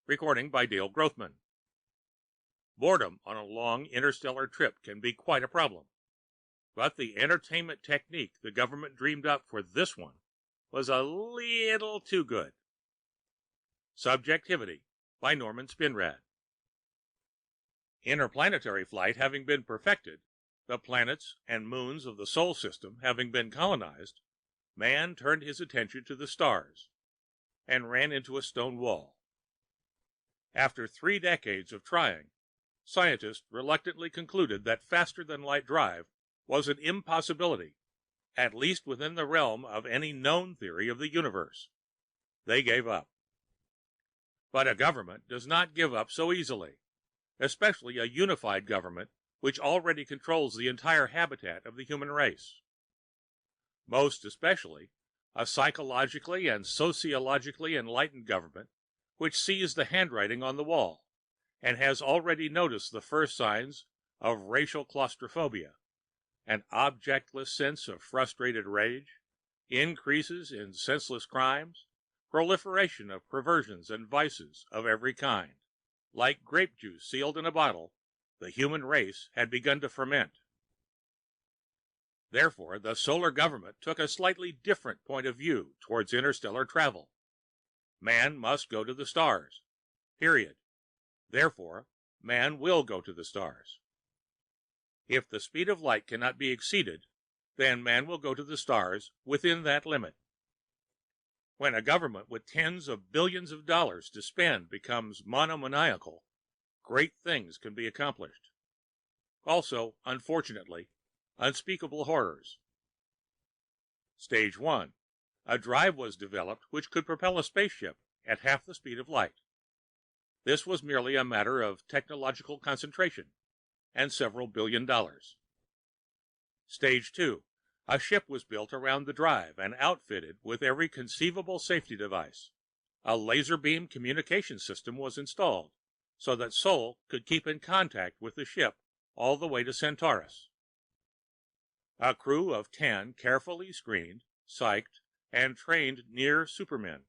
Recording by Dale Grothman. Boredom on a long interstellar trip can be quite a problem, but the entertainment technique the government dreamed up for this one was a little too good. Subjectivity by Norman Spinrad. Interplanetary flight having been perfected, the planets and moons of the Sol system having been colonized, man turned his attention to the stars and ran into a stone wall. After 3 decades of trying, scientists reluctantly concluded that faster-than-light drive was an impossibility, at least within the realm of any known theory of the universe. They gave up. But a government does not give up so easily, especially a unified government which already controls the entire habitat of the human race. Most especially, a psychologically and sociologically enlightened government which sees the handwriting on the wall and has already noticed the first signs of racial claustrophobia, an objectless sense of frustrated rage, increases in senseless crimes, proliferation of perversions and vices of every kind. Like grape juice sealed in a bottle, the human race had begun to ferment. Therefore, the solar government took a slightly different point of view towards interstellar travel. Man must go to the stars. Period. Therefore, man will go to the stars. If the speed of light cannot be exceeded, then man will go to the stars within that limit. When a government with tens of billions of dollars to spend becomes monomaniacal, great things can be accomplished. Also, unfortunately, unspeakable horrors. Stage 1. A drive was developed which could propel a spaceship at half the speed of light. This was merely a matter of technological concentration and several $billion. Stage 2. A ship was built around the drive and outfitted with every conceivable safety device. A laser beam communication system was installed so that Sol could keep in contact with the ship all the way to Centaurus. A crew of 10 carefully screened, psyched, and trained near supermen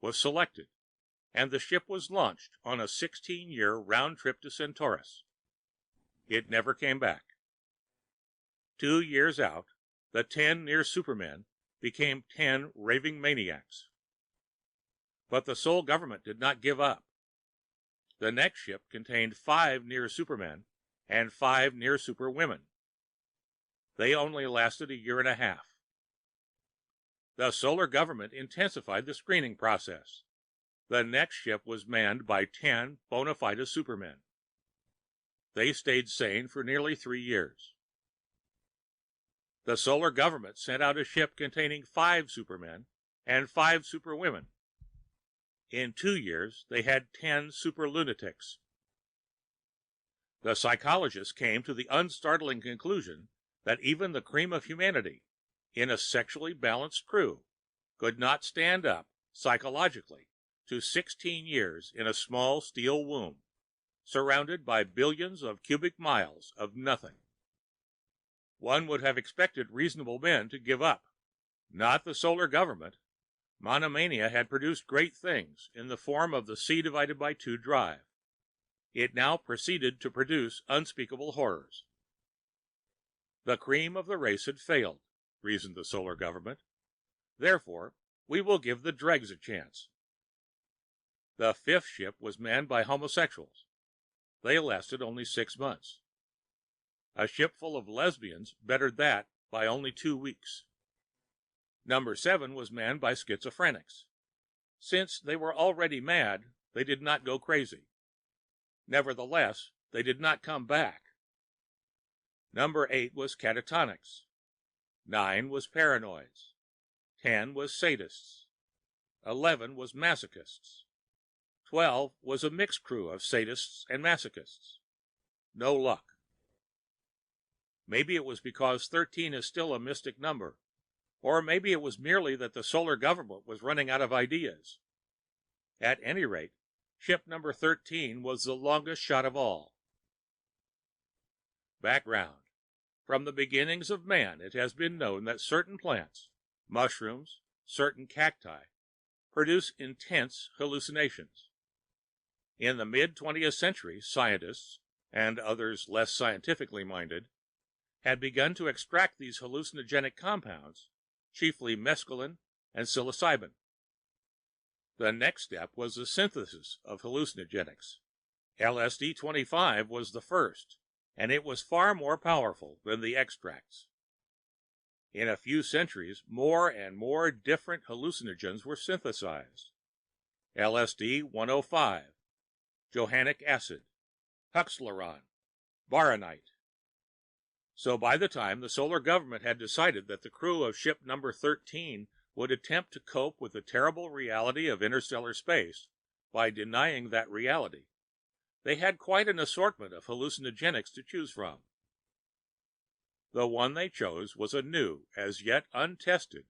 was selected, and the ship was launched on a 16-year round trip to Centaurus. It never came back. 2 years out, the 10 near supermen became 10 raving maniacs. But the Sol government did not give up. The next ship contained 5 near supermen and 5 near superwomen. They only lasted a year and a half. The solar government intensified the screening process. The next ship was manned by 10 bona fide supermen. They stayed sane for nearly 3 years. The solar government sent out a ship containing 5 supermen and 5 superwomen. In 2 years, they had 10 super lunatics. The psychologists came to the unstartling conclusion that even the cream of humanity, in a sexually balanced crew, could not stand up psychologically to 16 years in a small steel womb, surrounded by billions of cubic miles of nothing. One would have expected reasonable men to give up. Not the solar government. Monomania had produced great things in the form of the C/2 drive. It now proceeded to produce unspeakable horrors. The cream of the race had failed, reasoned the solar government. Therefore, we will give the dregs a chance. The 5th ship was manned by homosexuals. They lasted only 6 months. A ship full of lesbians bettered that by only 2 weeks. Number 7 was manned by schizophrenics. Since they were already mad, they did not go crazy. Nevertheless, they did not come back. Number 8 was catatonics. 9 was paranoids. 10 was sadists. 11 was masochists. 12 was a mixed crew of sadists and masochists. No luck. Maybe it was because 13 is still a mystic number, or maybe it was merely that the solar government was running out of ideas. At any rate, ship number 13 was the longest shot of all. Background. From the beginnings of man, it has been known that certain plants, mushrooms, certain cacti, produce intense hallucinations. In the mid-20th century, scientists, and others less scientifically minded, had begun to extract these hallucinogenic compounds, chiefly mescaline and psilocybin. The next step was the synthesis of hallucinogenics. LSD-25 was the first, and it was far more powerful than the extracts. In a few centuries, more and more different hallucinogens were synthesized. LSD-105, johannic acid, huxleron, baronite. So by the time the solar government had decided that the crew of ship number 13 would attempt to cope with the terrible reality of interstellar space by denying that reality, they had quite an assortment of hallucinogenics to choose from. The one they chose was a new, as yet untested.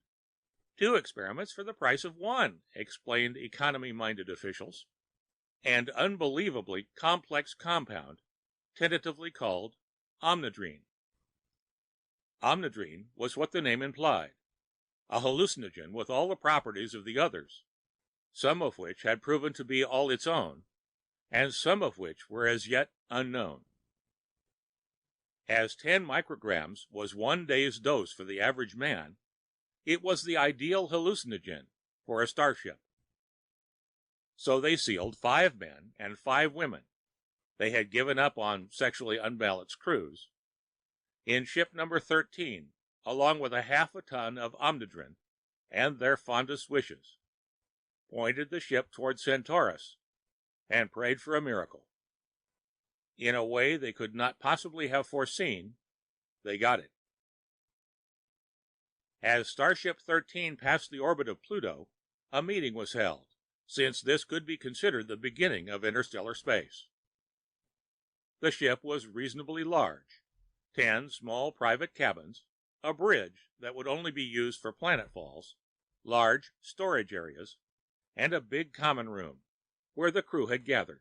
2 experiments for the price of 1, explained economy-minded officials. And unbelievably complex compound, tentatively called omnidrene. Omnidrene was what the name implied, a hallucinogen with all the properties of the others, some of which had proven to be all its own, and some of which were as yet unknown. As 10 micrograms was 1 day's dose for the average man, it was the ideal hallucinogen for a starship. So they sealed 5 men and 5 women they had given up on sexually unbalanced crews in ship number 13, along with half a ton of omnidrene and their fondest wishes, pointed the ship toward Centaurus, and prayed for a miracle. In a way they could not possibly have foreseen, they got it. As Starship 13 passed the orbit of Pluto, a meeting was held, since this could be considered the beginning of interstellar space. The ship was reasonably large, 10 small private cabins, a bridge that would only be used for planetfalls, large storage areas, and a big common room where the crew had gathered.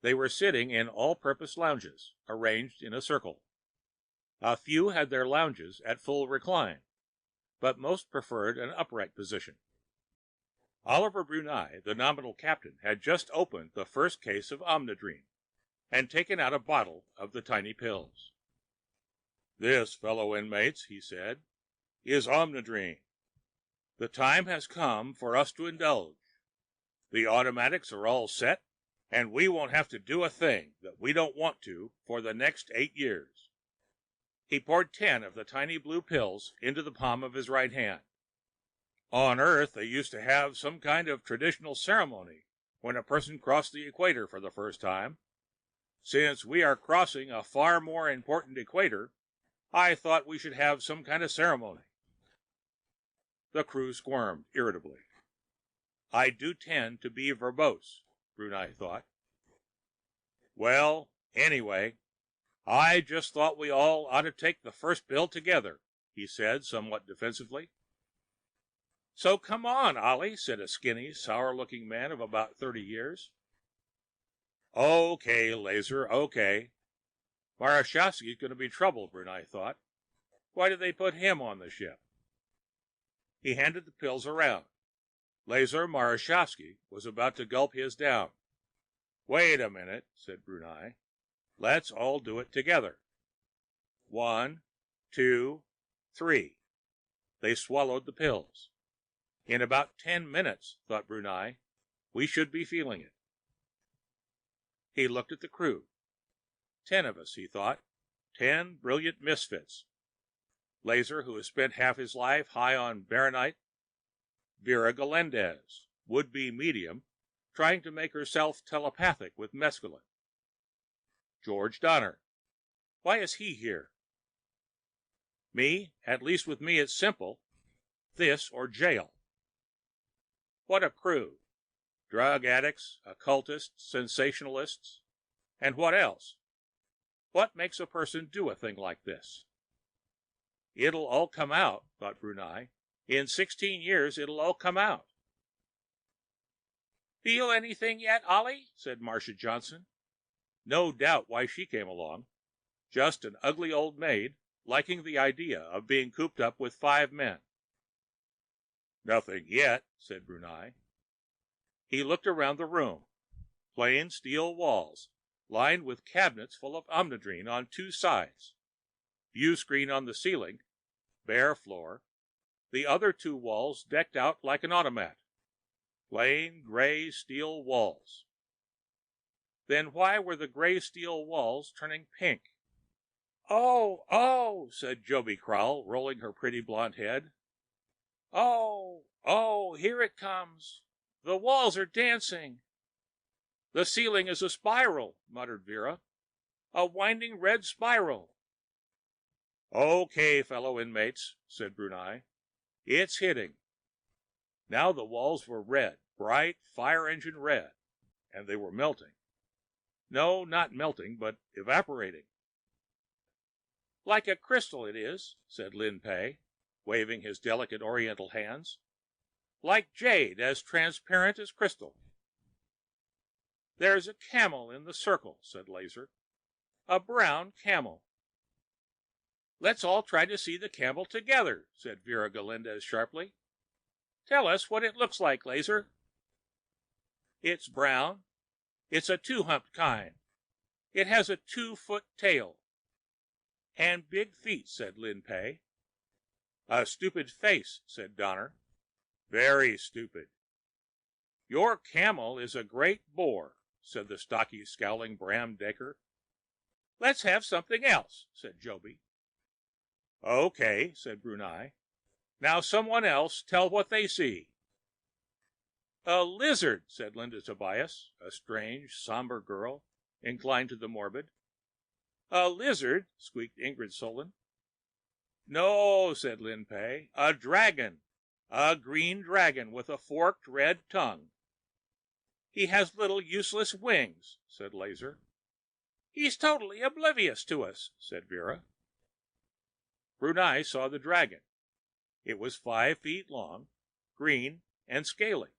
They were sitting in all-purpose lounges, arranged in a circle. A few had their lounges at full recline, but most preferred an upright position. Oliver Brunei, the nominal captain, had just opened the first case of omnidrene and taken out a bottle of the tiny pills. "This, fellow inmates," he said, "is omnidrene. The time has come for us to indulge. The automatics are all set, and we won't have to do a thing that we don't want to for the next 8 years." He poured 10 of the tiny blue pills into the palm of his right hand. "On Earth, they used to have some kind of traditional ceremony when a person crossed the equator for the first time. Since we are crossing a far more important equator, I thought we should have some kind of ceremony." The crew squirmed irritably. "I do tend to be verbose," Brunei thought. "Well, anyway, I just thought we all ought to take the first pill together," he said somewhat defensively. "So come on, Ollie," said a skinny, sour-looking man of about 30 years. "Okay, Laser, okay. Marashowski's going to be trouble," Brunei thought. "Why did they put him on the ship?" He handed the pills around. Laser Marashowski was about to gulp his down. "Wait a minute," said Brunei. "Let's all do it together. 1, 2, 3. They swallowed the pills. In about 10 minutes, thought Brunei, we should be feeling it. He looked at the crew. 10 of us, he thought. 10 brilliant misfits. Laser, who has spent half his life high on baronite. Vera Galindez, would-be medium, trying to make herself telepathic with mescaline. George Donner. Why is he here? Me, at least with me it's simple. This or jail. What a crew. Drug addicts, occultists, sensationalists. And what else? What makes a person do a thing like this? It'll all come out, thought Brunei. In 16 years, it'll all come out. Feel anything yet, Ollie? Said Marcia Johnson. No doubt why she came along. Just an ugly old maid, liking the idea of being cooped up with 5 men. Nothing yet, said Brunei. He looked around the room. Plain steel walls, lined with cabinets full of omnidrene on two sides. View screen on the ceiling, bare floor, the other two walls decked out like an automat. Plain gray steel walls. Then why were the gray steel walls turning pink? "Oh, oh," said Joby Crowell, rolling her pretty blonde head. "Oh, oh, here it comes. The walls are dancing." "The ceiling is a spiral," muttered Vera. "A winding red spiral." "Okay, fellow inmates," said Brunei. "It's hitting." Now the walls were red, bright fire engine red, and they were melting. No, not melting, but evaporating. "Like a crystal it is," said Lin Pei, waving his delicate oriental hands. "Like jade, as transparent as crystal." "There's a camel in the circle," said Laser. "A brown camel." "Let's all try to see the camel together," said Vera Galindez sharply. "Tell us what it looks like, Laser." "It's brown. It's a two-humped kind. It has a 2-foot tail." "And big feet," said Lin Pei. "A stupid face," said Donner. "Very stupid." "Your camel is a great bore," said the stocky, scowling Bram Daker. "Let's have something else," said Joby. "Okay," said Brunei. "Now someone else tell what they see." "A lizard," said Linda Tobias, a strange, somber girl, inclined to the morbid. "A lizard," squeaked Ingrid Solon. "No," said Lin Pei. "A dragon. A green dragon with a forked red tongue." "He has little useless wings," said Laser. "He's totally oblivious to us," said Vera. Brunei saw the dragon. It was 5 feet long, green and scaly.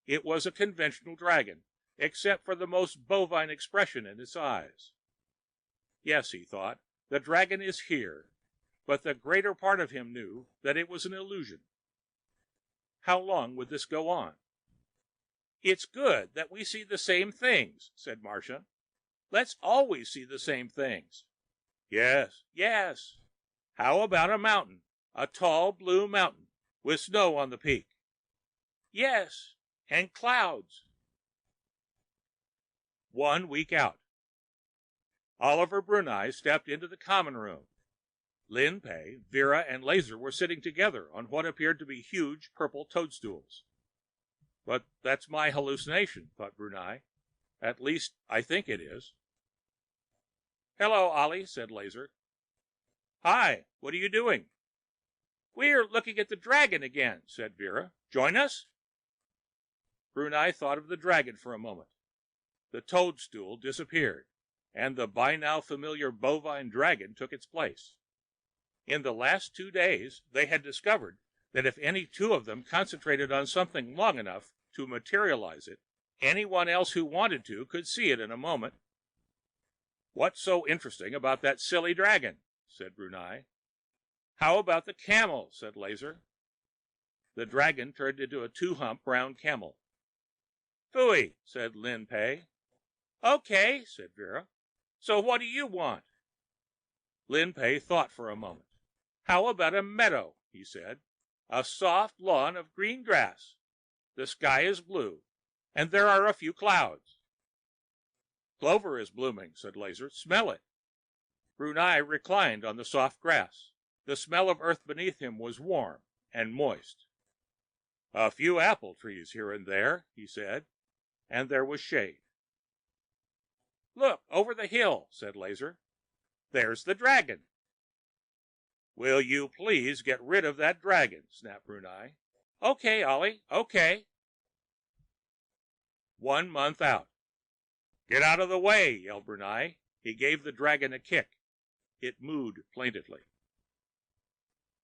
It was a conventional dragon, except for the most bovine expression in its eyes. Yes, he thought, the dragon is here, but the greater part of him knew that it was an illusion. How long would this go on? "It's good that we see the same things," said Marcia. "Let's always see the same things." "Yes, yes. How about a mountain? A tall blue mountain, with snow on the peak." "Yes, and clouds." 1 week out. Oliver Brunei stepped into the common room. Lin Pei, Vera, and Laser were sitting together on what appeared to be huge purple toadstools. But that's my hallucination, thought Brunei. At least, I think it is. "Hello, Ollie," said Laser. "Hi, what are you doing?" "We're looking at the dragon again," said Vera. "Join us?" Brunei thought of the dragon for a moment. The toadstool disappeared, and the by now familiar bovine dragon took its place. In the last 2 days, they had discovered that if any two of them concentrated on something long enough to materialize it, anyone else who wanted to could see it in a moment. "What's so interesting about that silly dragon?" said Brunei. "How about the camel?" said Laser. The dragon turned into a 2-hump brown camel. "Phooey," said Lin Pei. "Okay," said Vera. "So what do you want?" Lin Pei thought for a moment. "How about a meadow?" he said. "A soft lawn of green grass. The sky is blue, and there are a few clouds." "Clover is blooming," said Laser. "Smell it." Brunei reclined on the soft grass. The smell of earth beneath him was warm and moist. "A few apple trees here and there," he said, and there was shade. "Look, over the hill," said Laser. "There's the dragon." "Will you please get rid of that dragon?" snapped Brunei. "Okay, Ollie, okay." 1 month out. "Get out of the way," yelled Brunei. He gave the dragon a kick. It mooed plaintively.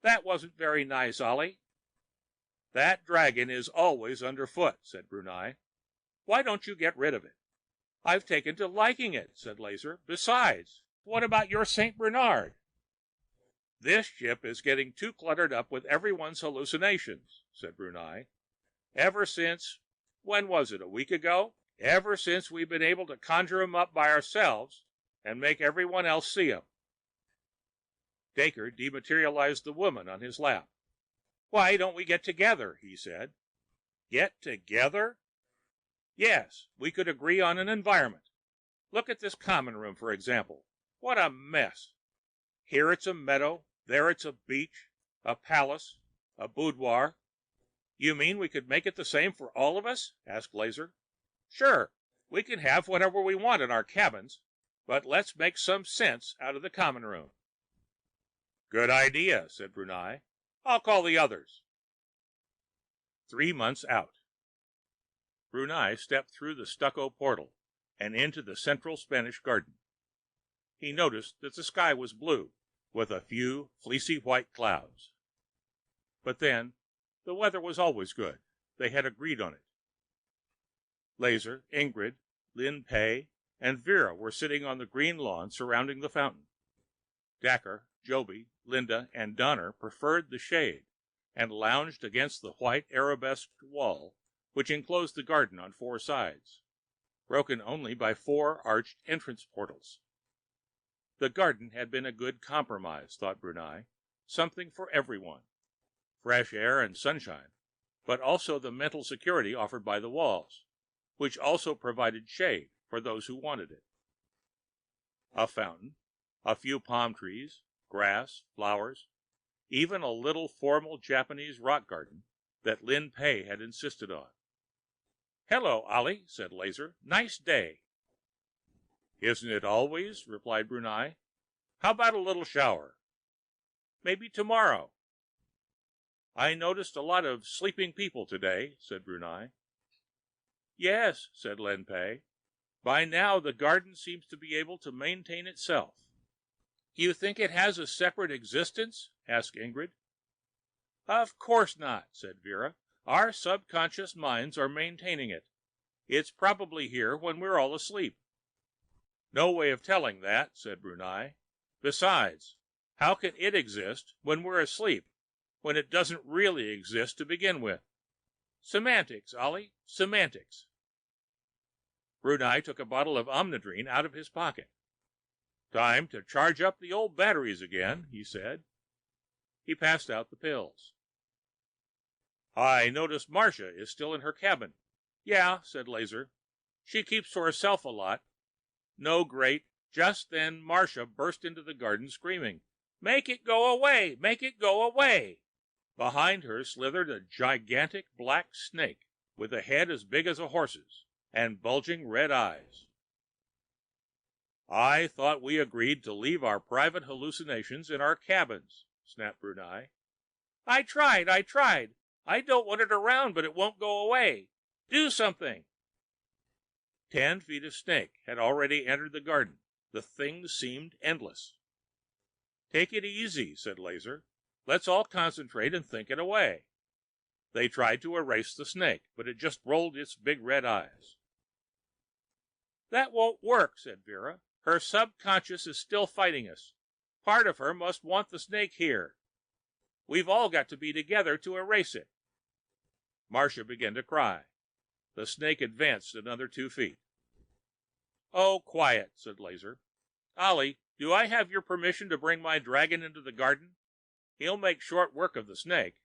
"That wasn't very nice, Ollie." "That dragon is always underfoot," said Brunei. "Why don't you get rid of it?" "I've taken to liking it," said Laser. "Besides, what about your St. Bernard?" "This ship is getting too cluttered up with everyone's hallucinations," said Brunei. "Ever since, when was it, a week ago? Ever since we've been able to conjure 'em up by ourselves and make everyone else see 'em." Dacre dematerialized the woman on his lap. "Why don't we get together?" he said. "Get together?" "Yes, we could agree on an environment. Look at this common room, for example. What a mess! Here it's a meadow, there it's a beach, a palace, a boudoir." "You mean we could make it the same for all of us?" asked Laser. "Sure, we can have whatever we want in our cabins, but let's make some sense out of the common room." "Good idea," said Brunei. "I'll call the others." 3 months out. Brunei stepped through the stucco portal and into the central Spanish garden. He noticed that the sky was blue, with a few fleecy white clouds. But then, the weather was always good. They had agreed on it. Laser, Ingrid, Lin Pei, and Vera were sitting on the green lawn surrounding the fountain. Dacre, Joby, Linda, and Donner preferred the shade and lounged against the white arabesqued wall which enclosed the garden on 4 sides, broken only by 4 arched entrance portals. The garden had been a good compromise, thought Brunei, something for everyone. Fresh air and sunshine, but also the mental security offered by the walls, which also provided shade for those who wanted it. A fountain, a few palm trees, grass, flowers, even a little formal Japanese rock garden that Lin Pei had insisted on. "Hello, Ollie," said Laser. "Nice day." "Isn't it always?" replied Brunei. "How about a little shower?" "Maybe tomorrow." "I noticed a lot of sleeping people today," said Brunei. "Yes," said Lin Pei. "By now the garden seems to be able to maintain itself." "You think it has a separate existence?" asked Ingrid. "Of course not," said Vera. "Our subconscious minds are maintaining it. It's probably here when we're all asleep." "No way of telling that," said Brunei. "Besides, how can it exist when we're asleep, when it doesn't really exist to begin with? Semantics, Ollie, semantics." Brunei took a bottle of Omnidrene out of his pocket. "Time to charge up the old batteries again," he said. He passed out the pills. "I notice Marcia is still in her cabin." "Yeah," said Laser. "She keeps to herself a lot." No great. Just then Marcia burst into the garden screaming, "Make it go away! Make it go away!" Behind her slithered a gigantic black snake with a head as big as a horse's and bulging red eyes. "I thought we agreed to leave our private hallucinations in our cabins," snapped Brunei. I tried. I don't want it around, but it won't go away. Do something." 10 feet of snake had already entered the garden. The thing seemed endless. "Take it easy," said Laser. "Let's all concentrate and think it away." They tried to erase the snake, but it just rolled its big red eyes. "That won't work," said Vera. "Her subconscious is still fighting us. Part of her must want the snake here. We've all got to be together to erase it." Marcia began to cry. The snake advanced another 2 feet. "Oh, quiet," said Laser. "Ollie, do I have your permission to bring my dragon into the garden? He'll make short work of the snake."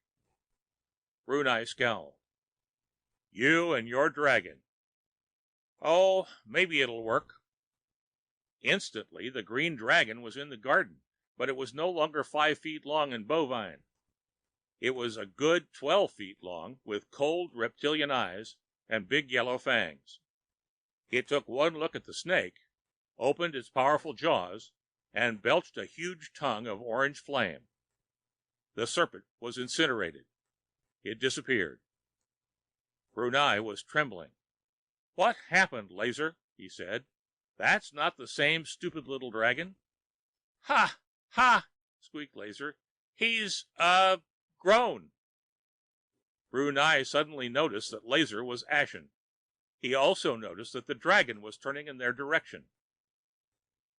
Brunei scowled. "You and your dragon." "Oh, maybe it'll work." Instantly, the green dragon was in the garden, but it was no longer 5 feet long and bovine. It was a good 12 feet long, with cold reptilian eyes and big yellow fangs. It took one look at the snake, opened its powerful jaws, and belched a huge tongue of orange flame. The serpent was incinerated. It disappeared. Brunei was trembling. "What happened, Laser?" he said. "That's not the same stupid little dragon." "Ha! Ha!" squeaked Laser. "He's, grown." Brunei suddenly noticed that Laser was ashen. He also noticed that the dragon was turning in their direction.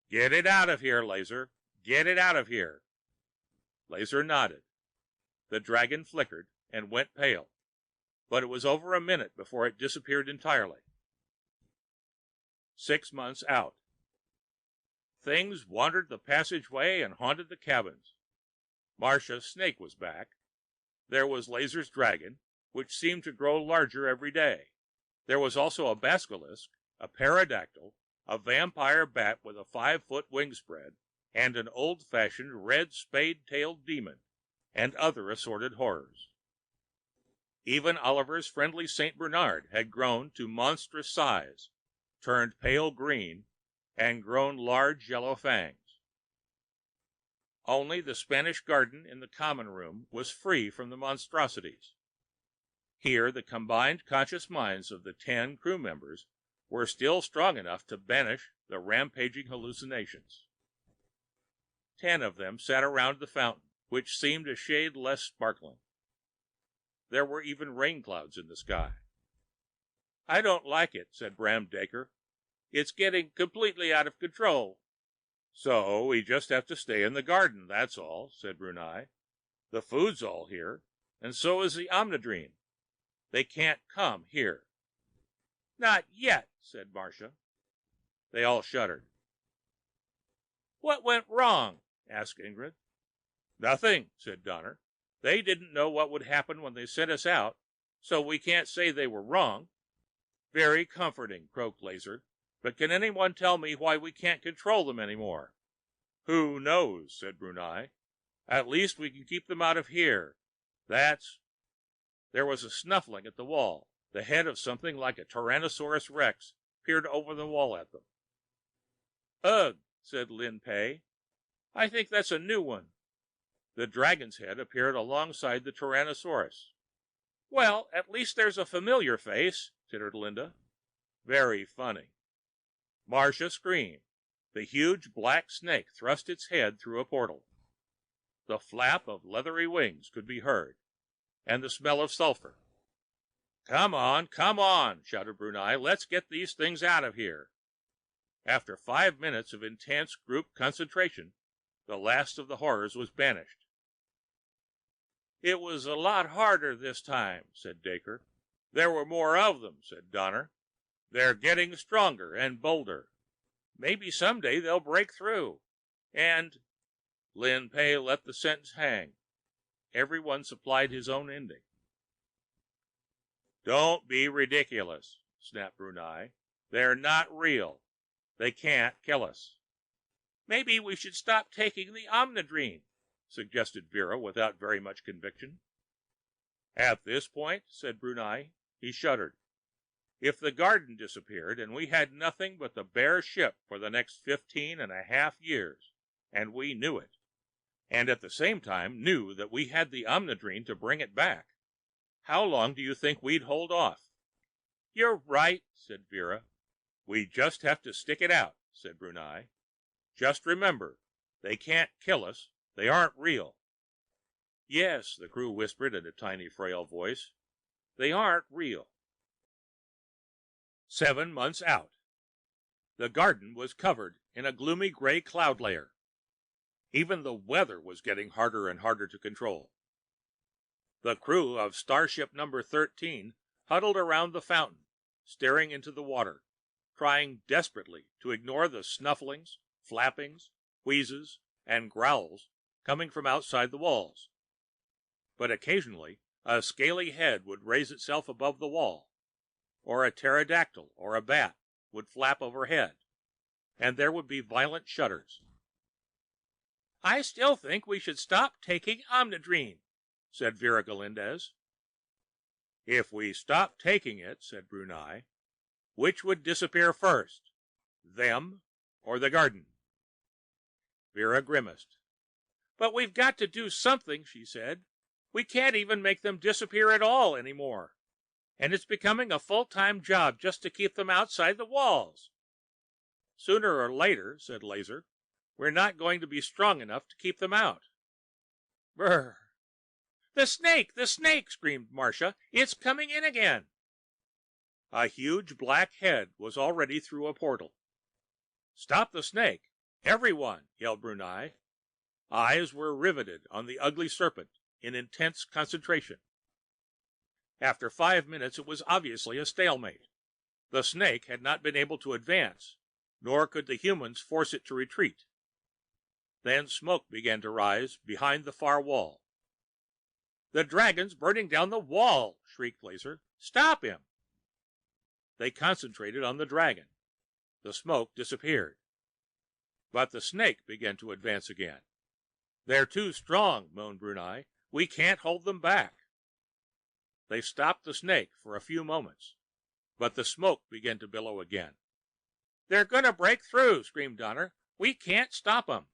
"Get it out of here, Laser. Get it out of here." Laser nodded. The dragon flickered and went pale, but it was over a minute before it disappeared entirely. 6 months out. Things wandered the passageway and haunted the cabins. Marcia's snake was back. There was Laser's dragon, which seemed to grow larger every day. There was also a basilisk, a pterodactyl, a vampire bat with a 5-foot wingspread, and an old-fashioned red spade-tailed demon, and other assorted horrors. Even Oliver's friendly St. Bernard had grown to monstrous size, turned pale green, and grown large yellow fangs. Only the Spanish garden in the common room was free from the monstrosities. Here the combined conscious minds of the 10 crew members were still strong enough to banish the rampaging hallucinations. 10 of them sat around the fountain, which seemed a shade less sparkling. There were even rain clouds in the sky. "I don't like it," said Bram Daker. "It's getting completely out of control." "So we just have to stay in the garden, that's all," said Brunei. "The food's all here, and so is the omnidrene. They can't come here." "Not yet," said Marcia. They all shuddered. "What went wrong?" asked Ingrid. "Nothing," said Donner. "They didn't know what would happen when they sent us out, so we can't say they were wrong." "Very comforting," croaked Laser. "But can anyone tell me why we can't control them anymore?" "Who knows?" said Brunei. "At least we can keep them out of here. That's—" There was a snuffling at the wall. The head of something like a Tyrannosaurus Rex peered over the wall at them. "Ugh," said Lin Pei. "I think that's a new one." The dragon's head appeared alongside the Tyrannosaurus. "Well, at least there's a familiar face," tittered Linda. "Very funny." Marcia screamed. The huge black snake thrust its head through a portal. The flap of leathery wings could be heard, and the smell of sulfur. Come on," shouted Brunei. "Let's get these things out of here." After 5 minutes of intense group concentration, the last of the horrors was banished. "It was a lot harder this time," said Daker. "There were more of them," said Donner. "They're getting stronger and bolder. Maybe someday they'll break through. And—" Lin Pei let the sentence hang. Everyone supplied his own ending. "Don't be ridiculous," snapped Brunei. "They're not real. They can't kill us." "Maybe we should stop taking the omnidrene," suggested Vera without very much conviction. "At this point," said Brunei. He shuddered. "If the garden disappeared and we had nothing but the bare ship for the next 15.5 years, and we knew it, and at the same time knew that we had the omnidrene to bring it back, how long do you think we'd hold off?" "You're right," said Vera. "We just have to stick it out," said Brunei. "Just remember, they can't kill us. They aren't real." "Yes," the crew whispered in a tiny, frail voice. "They aren't real." 7 months out. The garden was covered in a gloomy gray cloud layer. Even the weather was getting harder and harder to control. The crew of starship number 13 huddled around the fountain, staring into the water, trying desperately to ignore the snufflings, flappings, wheezes, and growls coming from outside the walls. But occasionally a scaly head would raise itself above the wall, or a pterodactyl or a bat would flap overhead, and there would be violent shudders. "I still think we should stop taking omnidrene," said Vera Galindez. "If we stopped taking it," said Brunei, "which would disappear first, them or the garden?" Vera grimaced. "But we've got to do something," she said. "We can't even make them disappear at all anymore. And it's becoming a full-time job just to keep them outside the walls." "Sooner or later," said Laser, "we're not going to be strong enough to keep them out." Brr! "The snake! The snake!" screamed Marcia. "It's coming in again!" A huge black head was already through a portal. "Stop the snake! Everyone!" yelled Brunei. Eyes were riveted on the ugly serpent in intense concentration. After 5 minutes, it was obviously a stalemate. The snake had not been able to advance, nor could the humans force it to retreat. Then smoke began to rise behind the far wall. "The dragon's burning down the wall!" shrieked Laser. "Stop him!" They concentrated on the dragon. The smoke disappeared. But the snake began to advance again. "They're too strong," moaned Brunei. "We can't hold them back." They stopped the snake for a few moments, but the smoke began to billow again. "They're going to break through!" screamed Donner. "We can't stop them."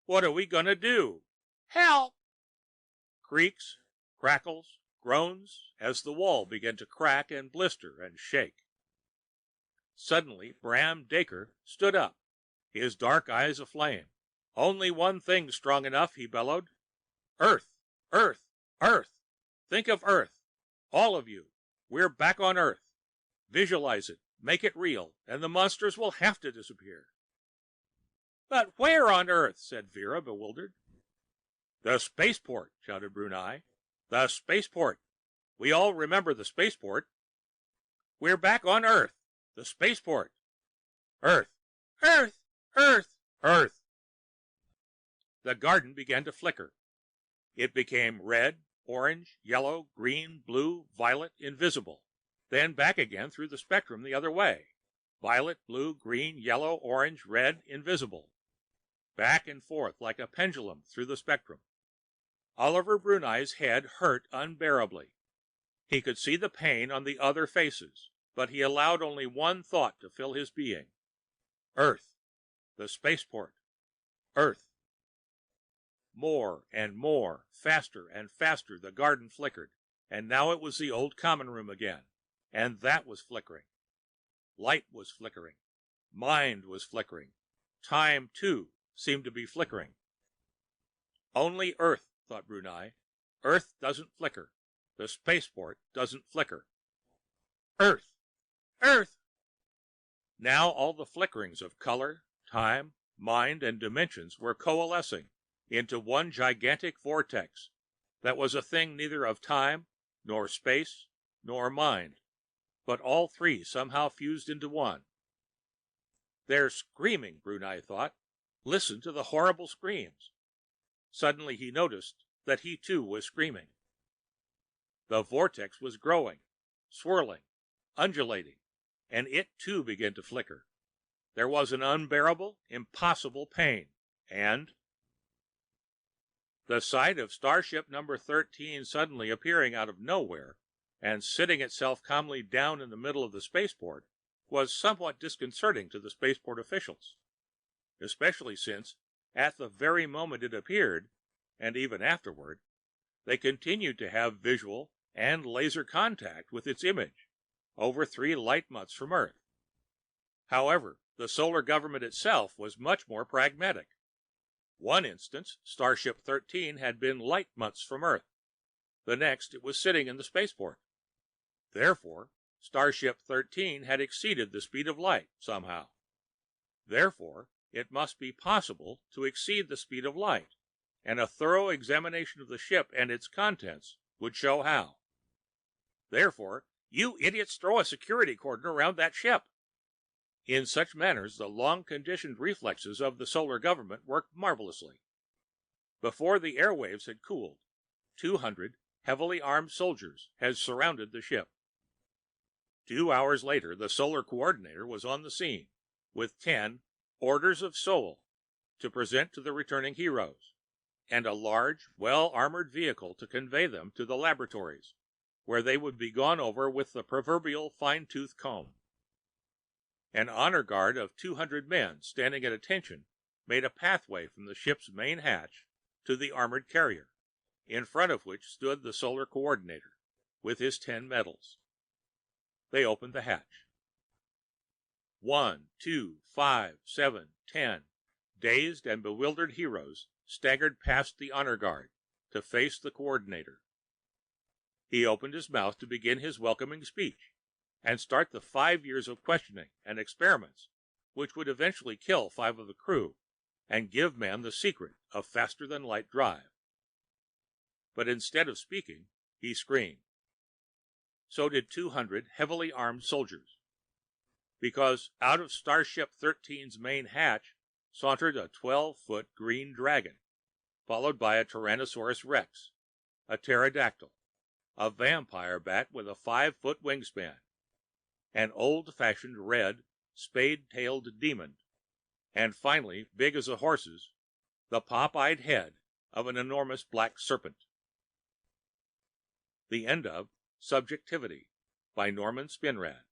"What are we going to do?" "Help!" Creaks, crackles, groans, as the wall began to crack and blister and shake. Suddenly Bram Daker stood up, his dark eyes aflame. "Only one thing's strong enough," he bellowed. "Earth! Earth! Earth! Think of Earth! All of you! We're back on Earth! Visualize it, make it real, and the monsters will have to disappear." "But where on Earth?" said Vera, bewildered. "The spaceport!" shouted Brunei. "The spaceport! We all remember the spaceport. We're back on Earth! The spaceport! Earth! Earth! Earth! Earth!" The garden began to flicker. It became red, orange, yellow, green, blue, violet, invisible, then back again through the spectrum the other way. Violet, blue, green, yellow, orange, red, invisible. Back and forth like a pendulum through the spectrum. Oliver Brunei's head hurt unbearably. He could see the pain on the other faces, but he allowed only one thought to fill his being. Earth! The spaceport! Earth! More and more, faster and faster the garden flickered, and now it was the old common room again, and that was flickering. Light was flickering. Mind was flickering. Time, too, seemed to be flickering. Only Earth, thought Brunei. Earth doesn't flicker. The spaceport doesn't flicker. Earth! Earth! Now all the flickerings of color, time, mind, and dimensions were coalescing into one gigantic vortex that was a thing neither of time, nor space, nor mind, but all three somehow fused into one. "They're screaming," Brunei thought. "Listen to the horrible screams." Suddenly he noticed that he too was screaming. The vortex was growing, swirling, undulating, and it too began to flicker. There was an unbearable, impossible pain, and the sight of starship number 13 suddenly appearing out of nowhere and sitting itself calmly down in the middle of the spaceport was somewhat disconcerting to the spaceport officials, especially since, at the very moment it appeared, and even afterward, they continued to have visual and laser contact with its image over 3 light months from Earth. However, the solar government itself was much more pragmatic. One instance, Starship 13 had been light months from Earth. The next, it was sitting in the spaceport. Therefore, Starship 13 had exceeded the speed of light somehow. Therefore, it must be possible to exceed the speed of light, and a thorough examination of the ship and its contents would show how. Therefore, "You idiots throw a security cordon around that ship." In such matters, the long-conditioned reflexes of the solar government worked marvelously. Before the airwaves had cooled, 200 heavily armed soldiers had surrounded the ship. 2 hours later, the solar coordinator was on the scene, with 10 Orders of Soul to present to the returning heroes, and a large, well-armored vehicle to convey them to the laboratories, where they would be gone over with the proverbial fine-tooth comb. An honor guard of 200 men standing at attention made a pathway from the ship's main hatch to the armored carrier, in front of which stood the solar coordinator, with his 10 medals. They opened the hatch. 1, 2, 5, 7, 10 dazed and bewildered heroes staggered past the honor guard to face the coordinator. He opened his mouth to begin his welcoming speech and start the 5 years of questioning and experiments which would eventually kill 5 of the crew and give man the secret of faster-than-light drive. But instead of speaking, he screamed. So did 200 heavily armed soldiers, because out of Starship 13's main hatch sauntered a 12-foot green dragon, followed by a Tyrannosaurus Rex, a pterodactyl, a vampire bat with a 5-foot wingspan, an old-fashioned red, spade-tailed demon, and finally, big as a horse's, the pop-eyed head of an enormous black serpent. The end of Subjectivity by Norman Spinrad.